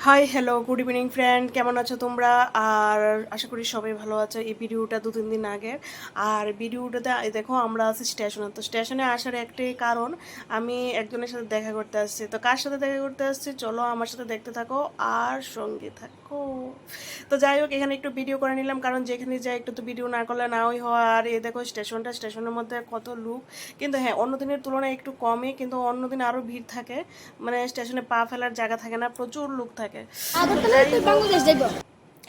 Hi hello good evening friend, কেমন আছো তোমরা? আর আশা করি সবাই ভালো আছো। এই ভিডিওটা 2-3 দিন আগের। আর ভিডিওটাতে দেখো আমরা আছি স্টেশনে। তো স্টেশনে আসার একটাই কারণ, আমি একজনের সাথে দেখা করতে আসছি। তো কার সাথে দেখা করতে আসছি চলো আমার সাথে দেখতে থাকো আর সঙ্গে থাকো। তো যাই হোক, এখানে একটু ভিডিও করে নিলাম, কারণ যেখানে যাই একটু তো ভিডিও না করলে নাওই হয়। আর এই দেখো স্টেশনের মধ্যে কত লোক, কিন্তু হ্যাঁ অন্য দিনের তুলনায় একটু কমই, কিন্তু অন্য দিন আরও ভিড় থাকে। মানে স্টেশনে পা ফেলার জায়গা থাকে না, প্রচুর লোক থাকে। তো যাই হোক,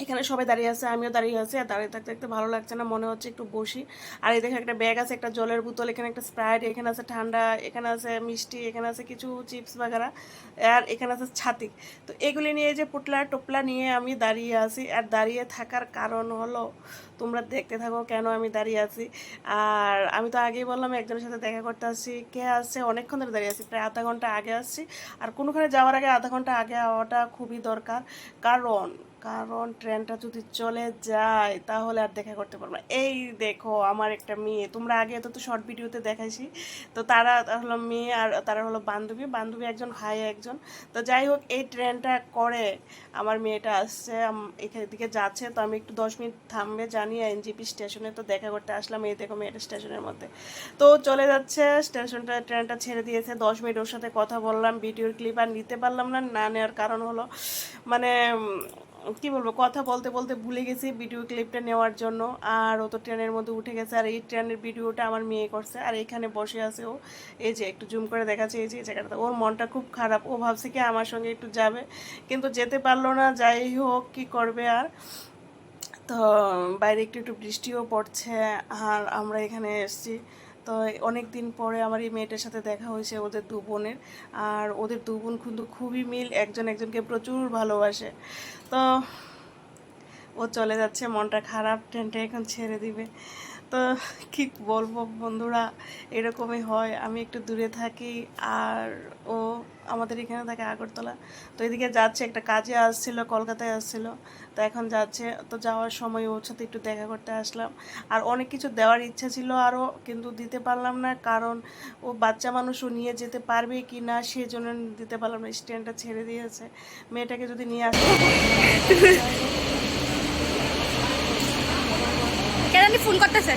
এখানে সবাই দাঁড়িয়ে আছে, আমিও দাঁড়িয়ে আছি। আর দাঁড়িয়ে থাকতে থাকতে ভালো লাগছে না, মনে হচ্ছে একটু বসি। আর এই দেখে একটা ব্যাগ আছে, একটা জলের বোতল, এখানে একটা স্প্রাইট, এখানে আছে ঠান্ডা, এখানে আছে মিষ্টি, এখানে আছে কিছু চিপস বাগেরা, আর এখানে আছে ছাতি। তো এগুলি নিয়ে যে পুটলা টোপলা নিয়ে আমি দাঁড়িয়ে আছি। আর দাঁড়িয়ে থাকার কারণ হলো, তোমরা দেখতে থাকো কেন আমি দাঁড়িয়ে আছি। আর আমি তো আগেই বললাম একজনের সাথে দেখা করতে আসছি। কে আসছে, অনেকক্ষণ ধরে দাঁড়িয়ে আছি, প্রায় আধা ঘন্টা আগে আসছি। আর কোনোখানে যাওয়ার আগে আধা ঘন্টা আগে হওয়াটা খুবই দরকার। কারণ কারণ ট্রেনটা যদি চলে যায় তাহলে আর দেখা করতে পারবো না। এই দেখো আমার একটা মেয়ে, তোমরা আগে তো শর্ট ভিডিওতে দেখাইছি। তো তারা হলো মেয়ে, আর তারা হলো বান্ধবী, বান্ধবী একজন, ভাই একজন। তো যাই হোক, এই ট্রেনটা করে আমার মেয়েটা আসছে, এখান দিকে যাচ্ছে। তো আমি একটু 10 মিনিট থামবে জানি এনজিপি স্টেশনে, তো দেখা করতে আসলাম। এই দেখো মেয়েটা স্টেশনের মধ্যে, তো চলে যাচ্ছে স্টেশনটা। ট্রেনটা ছেড়ে দিয়েছে, 10 মিনিট ওর সাথে কথা বললাম। ভিডিওর ক্লিপ আর নিতে পারলাম না, না নেওয়ার কারণ হলো মানে কি বলবো, কথা বলতে বলতে ভুলে গেছি ভিডিও ক্লিপটা নেওয়ার জন্য। আর ও তো ট্রেনের মধ্যে উঠে গেছে। আর এই ট্রেনের ভিডিওটা আমার মেয়ে করছে, আর এখানে বসে আছে ও। এই যে একটু জুম করে দেখাচ্ছে, এই যে এই জায়গাটা, ওর মনটা খুব খারাপ। ও ভাবছে কি আমার সঙ্গে একটু যাবে, কিন্তু যেতে পারলো না। যাই হোক, কি করবে আর। তো বাইরে একটু একটু বৃষ্টিও পড়ছে। আর আমরা এখানে এসেছি। তো অনেক দিন পরে আমার এই মেয়েটার সাথে দেখা হয়েছে, ওদের দু বোনের। আর ওদের দু বোন কিন্তু খুবই মিল, একজন একজনকে প্রচুর ভালোবাসে। তো ও চলে যাচ্ছে, মনটা খারাপ, ট্রেনটা এখন ছেড়ে দিবে। তো কি বলবো বন্ধুরা, এরকমই হয়। আমি একটু দূরে থাকি, আর ও আমাদের এখানে থাকে আগরতলা। তো এদিকে যাচ্ছে, একটা কাজে আসছিল, কলকাতায় আসছিল। তো এখন যাচ্ছে। তো যাওয়ার সময় ওর সাথে একটু দেখা করতে আসলাম। আর অনেক কিছু দেওয়ার ইচ্ছা ছিল আরও, কিন্তু দিতে পারলাম না, কারণ ও বাচ্চা মানুষ, ও নিয়ে যেতে পারবে কি না সেই জন্য দিতে পারলাম না। স্ট্যান্ডটা ছেড়ে দিয়েছে, মেয়েটাকে যদি নিয়ে আসতে কেন ফোন করতেছে?